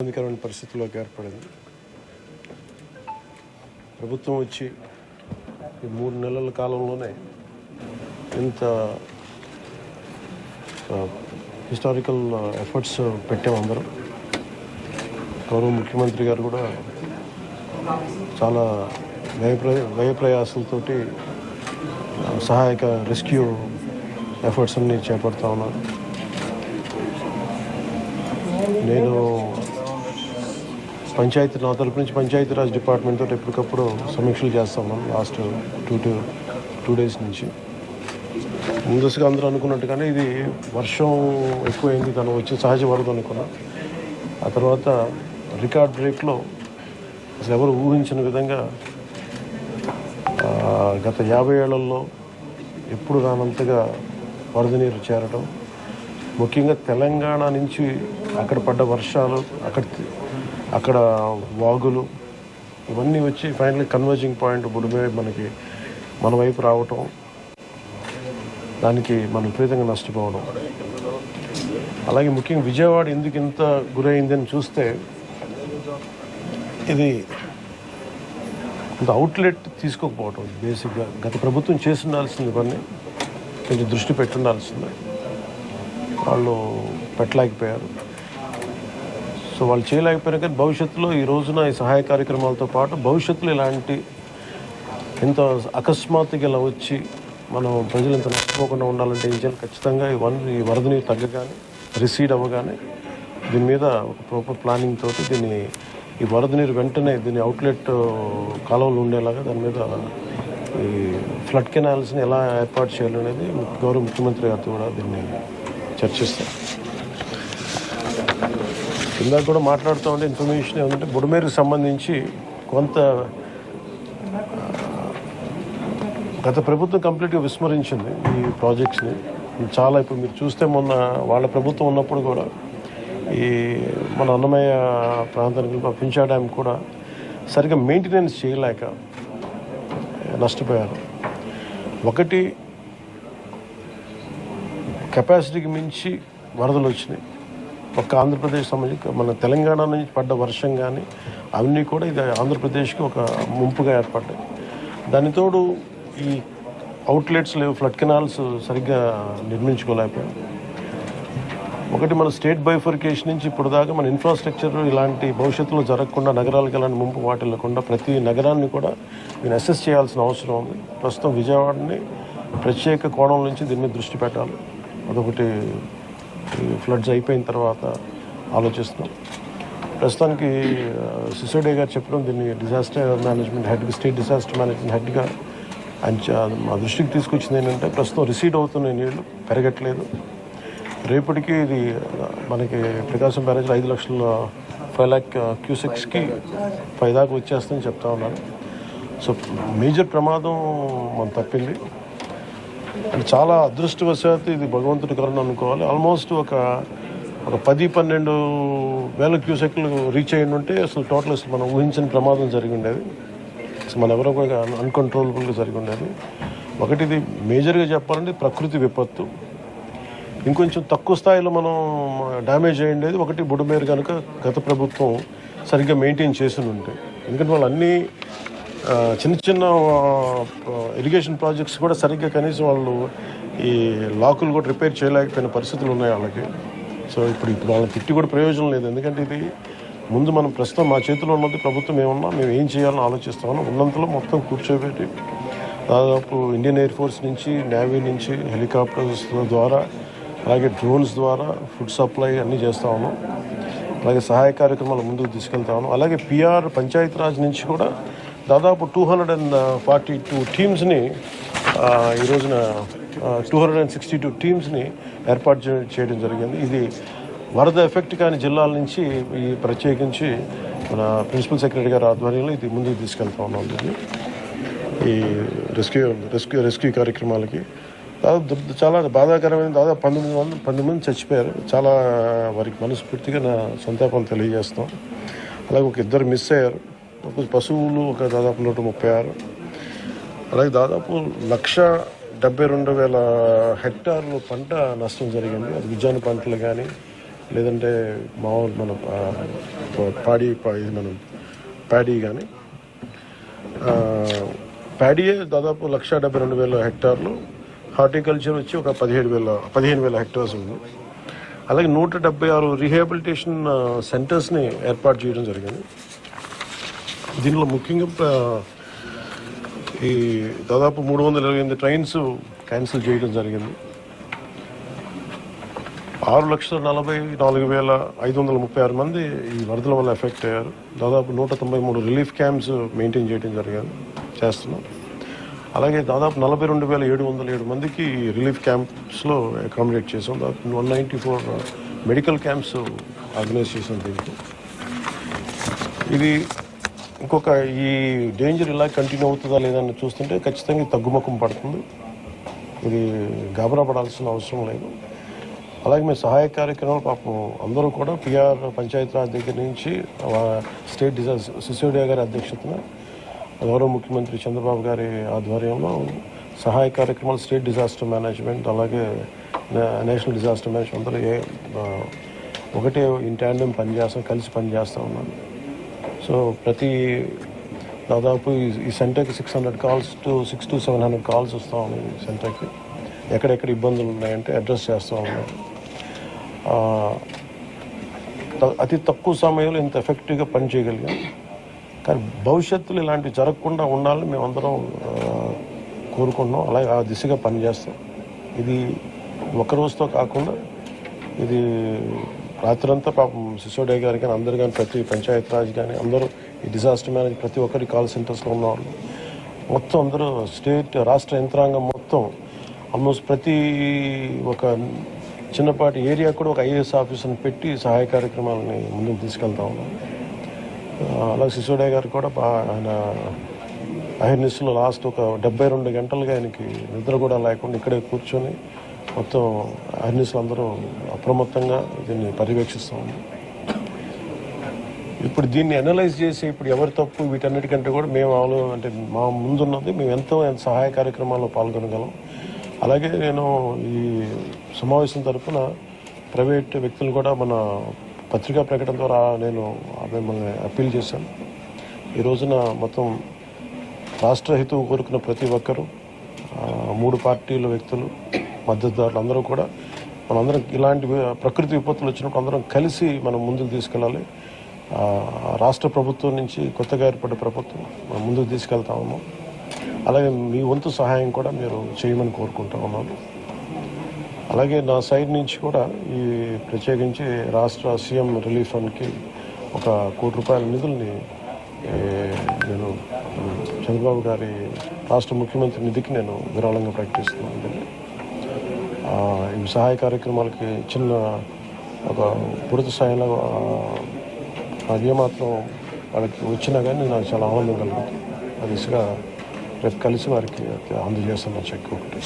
ఇబ్బందికరమైన పరిస్థితుల్లోకి ఏర్పడింది. ప్రభుత్వం వచ్చి ఈ 3 నెలల కాలంలోనే ఇంత హిస్టారికల్ ఎఫర్ట్స్ పెట్టాం అందరం. గౌరవ ముఖ్యమంత్రి గారు కూడా చాలా వ్యయప్రయాసాలతోటి సహాయక రెస్క్యూ ఎఫర్ట్స్ అన్ని చేపడతా ఉన్నారు. నేను నా తరపు నుంచి పంచాయతీరాజ్ డిపార్ట్మెంట్ తోటి ఎప్పటికప్పుడు సమీక్షలు చేస్తా ఉన్నాను. లాస్ట్ టూ డేస్ నుంచి ముందస్తుగా అందరూ అనుకున్నట్టుగానే ఇది వర్షం ఎక్కువైంది, తను వచ్చి సహజ వరద అనుకున్నా. ఆ తర్వాత రికార్డ్ బ్రేక్లో అసలు ఎవరు ఊహించిన విధంగా గత 50 ఏళ్లలో ఎప్పుడు రానంతగా వరద నీరు చేరడం, ముఖ్యంగా తెలంగాణ నుంచి అక్కడ పడ్డ వర్షాలు, అక్కడ వాగులు ఇవన్నీ వచ్చి ఫైనల్లీ కన్వర్జింగ్ పాయింట్ బుడిమేరు మన వైపు రావటం, దానికి మనం విపరీతంగా నష్టపోవడం. అలాగే ముఖ్యంగా విజయవాడ ఎందుకు ఇంత గురైందని చూస్తే ఇది ఇంత అవుట్లెట్ తీసుకోకపోవటం. బేసిక్గా గత ప్రభుత్వం చేసి ఉండాల్సింది ఇవన్నీ కొంచెం దృష్టి పెట్టుండాల్సింది, వాళ్ళు పెట్టలేకపోయారు. సో వాళ్ళు చేయలేకపోయినా కానీ భవిష్యత్తులో ఈ రోజున ఈ సహాయ కార్యక్రమాలతో పాటు భవిష్యత్తులో ఇలాంటి ఇంత అకస్మాత్తుగా ఇలా వచ్చి మనం ప్రజలు ఇంత నష్టపోకుండా ఉండాలంటే ఏం చేయాలి? ఖచ్చితంగా ఈ వరద నీరు తగ్గగానే, రిసీడ్ అవ్వగానే దీని మీద ఒక ప్రాపర్ ప్లానింగ్ తోటి ఈ వరద నీరు వెంటనే దీని అవుట్లెట్ కాలువలు ఉండేలాగా దాని మీద ఈ ఫ్లడ్ కెనాల్స్ని ఎలా ఏర్పాటు చేయాలనేది గౌరవ ముఖ్యమంత్రి గారితో కూడా దీన్ని చర్చిస్తాం. ఇందాక కూడా మాట్లాడుతూ ఉంటే ఇన్ఫర్మేషన్ ఏమంటే బుడమేరుకు సంబంధించి కొంత గత ప్రభుత్వం కంప్లీట్గా విస్మరించింది ఈ ప్రాజెక్ట్స్ని. చాలా ఇప్పుడు మీరు చూస్తే మొన్న వాళ్ళ ప్రభుత్వం ఉన్నప్పుడు కూడా ఈ మన అన్నమయ్య ప్రాంతానికి పింఛా డ్యామ్ కూడా సరిగ్గా మెయింటెనెన్స్ చేయలేక నష్టపోయారు. ఒకటి కెపాసిటీకి మించి వరదలు వచ్చినాయి. ఒక్క ఆంధ్రప్రదేశ్ సంబంధించి మన తెలంగాణ నుంచి పడ్డ వర్షం కానీ అవన్నీ కూడా ఇది ఆంధ్రప్రదేశ్కి ఒక ముంపుగా ఏర్పడ్డాయి. దానితోడు ఈ అవుట్లెట్స్ లేవు, ఫ్లడ్ కెనాల్స్ సరిగ్గా నిర్మించుకోలేకపోయాం. ఒకటి మన స్టేట్ బైఫర్కేషన్ నుంచి ఇప్పుడు దాకా మన ఇన్ఫ్రాస్ట్రక్చర్ ఇలాంటి భవిష్యత్తులో జరగకుండా, నగరాలకు ఎలాంటి ముంపు వాటిల్లకుండా ప్రతి నగరాన్ని కూడా నేను అసెస్ చేయాల్సిన అవసరం ఉంది. ప్రస్తుతం విజయవాడని ప్రత్యేక కోణం నుంచి దీని మీద దృష్టి పెట్టాలి. అదొకటి ఫ్లడ్స్ అయిపోయిన తర్వాత ఆలోచిస్తున్నాం. ప్రస్తుతానికి సిసోడియా గారు చెప్పడం దీన్ని డిజాస్టర్ మేనేజ్మెంట్ హెడ్గా, స్టేట్ డిజాస్టర్ మేనేజ్మెంట్ హెడ్గా ఆయన మా దృష్టికి తీసుకొచ్చింది ఏంటంటే ప్రస్తుతం రిసీడ్ అవుతున్న నీళ్లు పెరగట్లేదు. రేపటికి ఇది మనకి ప్రకాశం బ్యారేజ్ 5 లక్షల క్యూసెక్స్కి 5 దాకా వచ్చేస్తుందని చెప్తా ఉన్నారు. సో మేజర్ ప్రమాదం మనం తప్పింది. అంటే చాలా అదృష్టవశాత్తు ఇది భగవంతుడి కరుణ అనుకోవాలి. ఆల్మోస్ట్ ఒక 10-12 వేల క్యూసెక్లు రీచ్ అయ్యి ఉంటే అసలు టోటల్ అసలు మనం ఊహించిన ప్రమాదం జరిగి ఉండేది. అసలు మన ఎవరో కూడా అన్కంట్రోలబుల్గా జరిగి ఉండేది. ఒకటి ఇది మేజర్గా చెప్పాలంటే ప్రకృతి విపత్తు. ఇంకొంచెం తక్కువ స్థాయిలో మనం డ్యామేజ్ అయ్యి ఉండేది ఒకటి బుడమేరు కనుక గత ప్రభుత్వం సరిగ్గా మెయింటైన్ చేసి ఉంటే. ఎందుకంటే వాళ్ళు అన్నీ చిన్న ఇరిగేషన్ ప్రాజెక్ట్స్ కూడా సరిగ్గా కనీసం వాళ్ళు ఈ లాకులు కూడా రిపేర్ చేయలేకపోయిన పరిస్థితులు ఉన్నాయి వాళ్ళకి. సో ఇప్పుడు వాళ్ళని తిట్టి కూడా ప్రయోజనం లేదు. ఎందుకంటే ఇది ముందు మనం ప్రస్తుతం మా చేతిలో ఉన్నది ప్రభుత్వం ఏమన్నా మేము ఏం చేయాలని ఆలోచిస్తామని ఉన్నంతలో మొత్తం కూర్చోబెట్టి దాదాపు ఇండియన్ ఎయిర్ ఫోర్స్ నుంచి, నేవీ నుంచి, హెలికాప్టర్స్ ద్వారా, అలాగే డ్రోన్స్ ద్వారా ఫుడ్ సప్లై అన్నీ చేస్తూ ఉన్నాం. అలాగే సహాయ కార్యక్రమాలు ముందుకు తీసుకెళ్తా ఉన్నాం. అలాగే పిఆర్ పంచాయతీరాజ్ నుంచి కూడా దాదాపు 242 టీమ్స్ని ఈ రోజున 262 టీమ్స్ని ఏర్పాటు చేయడం జరిగింది. ఇది వరద ఎఫెక్ట్ కాని జిల్లాల నుంచి ఈ ప్రత్యేకించి మన ప్రిన్సిపల్ సెక్రటరీ గారి ఆధ్వర్యంలో ఇది ముందుకు తీసుకెళ్తా ఉన్నాం. దీన్ని ఈ రెస్క్యూ కార్యక్రమాలకి చాలా బాధాకరమైన దాదాపు 19 మంది చచ్చిపోయారు. చాలా వారికి మనస్ఫూర్తిగా నా సంతాపాలు తెలియజేస్తాం. అలాగే ఒక 2 మిస్ అయ్యారు. పశువులు ఒక దాదాపు 136, అలాగే దాదాపు 1,72,000 హెక్టార్లు పంట నష్టం జరిగింది. అది విజ్ఞాన పంటలు కానీ లేదంటే మామూలు మన ఇది మనం ప్యాడీ కానీ ప్యాడీయే దాదాపు 1,72,000 హెక్టార్లు, హార్టికల్చర్ వచ్చి ఒక 15,000 హెక్టార్స్ ఉంది. అలాగే 176 రీహాబిలిటేషన్ సెంటర్స్ని ఏర్పాటు చేయడం జరిగింది. దీనిలో ముఖ్యంగా ఈ దాదాపు 328 ట్రైన్స్ క్యాన్సిల్ చేయడం జరిగింది. 6,44,536 మంది ఈ వరదల వల్ల ఎఫెక్ట్ అయ్యారు. దాదాపు 193 రిలీఫ్ క్యాంప్స్ మెయింటైన్ చేయడం చేస్తున్నాం. అలాగే దాదాపు 42,707 మందికి రిలీఫ్ క్యాంప్స్లో అకామిడేట్ చేసాం. దాదాపు 194 మెడికల్ క్యాంప్స్ ఆర్గనైజ్ చేసాం. దీనికి ఇది ఇంకొక ఈ డేంజర్ ఇలా కంటిన్యూ అవుతుందా లేదని చూస్తుంటే ఖచ్చితంగా తగ్గుముఖం పడుతుంది. ఇది గాబరా పడాల్సిన అవసరం లేదు. అలాగే మేము సహాయ కార్యక్రమాలు పాపం అందరూ కూడా పిఆర్ పంచాయతీరాజ్ దగ్గర నుంచి స్టేట్ సిసోడియా గారి అధ్యక్షతన గౌరవ ముఖ్యమంత్రి చంద్రబాబు గారి ఆధ్వర్యంలో సహాయ కార్యక్రమాలు, స్టేట్ డిజాస్టర్ మేనేజ్మెంట్ అలాగే నేషనల్ డిజాస్టర్ మేనేజ్మెంట్ అందరూ ఒకటే ఇన్ ట్యాండెం కలిసి పనిచేస్తూ ఉన్నాను. సో ప్రతి దాదాపు ఈ సెంటర్కి 600 to 700 కాల్స్ వస్తూ ఉన్నాయి. ఈ సెంటర్కి ఎక్కడెక్కడ ఇబ్బందులు ఉన్నాయంటే అడ్రస్ చేస్తూ ఉన్నాం. అతి తక్కువ సమయంలో ఇంత ఎఫెక్టివ్గా పనిచేయగలిగాం. కానీ భవిష్యత్తులో ఇలాంటివి జరగకుండా ఉండాలని మేమందరం కోరుకుంటున్నాం. అలాగే ఆ దిశగా పనిచేస్తాం. ఇది ఒక రోజుతో కాకుండా ఇది రాత్రంతా పాపం సిసోడియా గారి కానీ అందరు కానీ ప్రతి పంచాయతీరాజ్ కానీ అందరూ ఈ డిజాస్టర్ మేనేజ్ ప్రతి ఒక్కరి కాల్ సెంటర్స్లో ఉన్నవాళ్ళు మొత్తం అందరూ రాష్ట్ర యంత్రాంగం మొత్తం ఆల్మోస్ట్ ప్రతి ఒక చిన్నపాటి ఏరియా కూడా ఒక ఐఏఎస్ ఆఫీసర్ని పెట్టి సహాయ కార్యక్రమాలని ముందుకు తీసుకెళ్తా ఉన్నాం. అలాగే సిసోడియా గారు కూడా ఆయన అహిర్నిస్లో లాస్ట్ ఒక 72 గంటలుగా ఆయనకి నిద్ర కూడా లేకుండా ఇక్కడే కూర్చొని మొత్తం అహిర్నిస్లు అందరూ అప్రమత్తంగా దీన్ని పర్యవేక్షిస్తూ ఉన్నాం. ఇప్పుడు దీన్ని అనలైజ్ చేసి ఇప్పుడు ఎవరి తప్పు వీటన్నిటికంటే కూడా మేము అంటే మా ముందున్నది మేము ఎంతో సహాయ కార్యక్రమాల్లో పాల్గొనగలం. అలాగే నేను ఈ సమావేశం తరఫున ప్రైవేట్ వ్యక్తులు కూడా మన పత్రికా ప్రకటన ద్వారా నేను మిమ్మల్ని అప్పీల్ చేశాను. ఈ రోజున మొత్తం రాష్ట్ర హితువు కోరుకున్న ప్రతి ఒక్కరూ 3 పార్టీల వ్యక్తులు, మద్దతుదారులు అందరూ కూడా మనందరం ఇలాంటి ప్రకృతి విపత్తులు వచ్చినప్పుడు అందరం కలిసి మనం ముందుకు తీసుకెళ్ళాలి. రాష్ట్ర ప్రభుత్వం నుంచి కొత్తగా ఏర్పడ్డ ప్రభుత్వం మనం ముందుకు తీసుకెళ్తా ఉన్నాం. అలాగే మీ వంతు సహాయం కూడా మీరు చేయమని కోరుకుంటా ఉన్నాను. అలాగే నా సైడ్ నుంచి కూడా ఈ ప్రత్యేకించి రాష్ట్ర సీఎం రిలీఫ్ ఫండ్కి 1 కోటి రూపాయల నిధుల్ని నేను చంద్రబాబు గారి రాష్ట్ర ముఖ్యమంత్రి నిధికి నేను విరాళంగా ప్రకటిస్తున్నాను. ఈ సహాయ కార్యక్రమాలకి చిన్న ఒక పూర్తి స్థాయిలో అది మాత్రం వాళ్ళకి వచ్చినా కానీ నాకు చాలా ఆనందం కలుగుతుంది. ఆ దిశగా రేపు కలిసి వారికి అందజేస్తున్న చెక్ ఒకటి.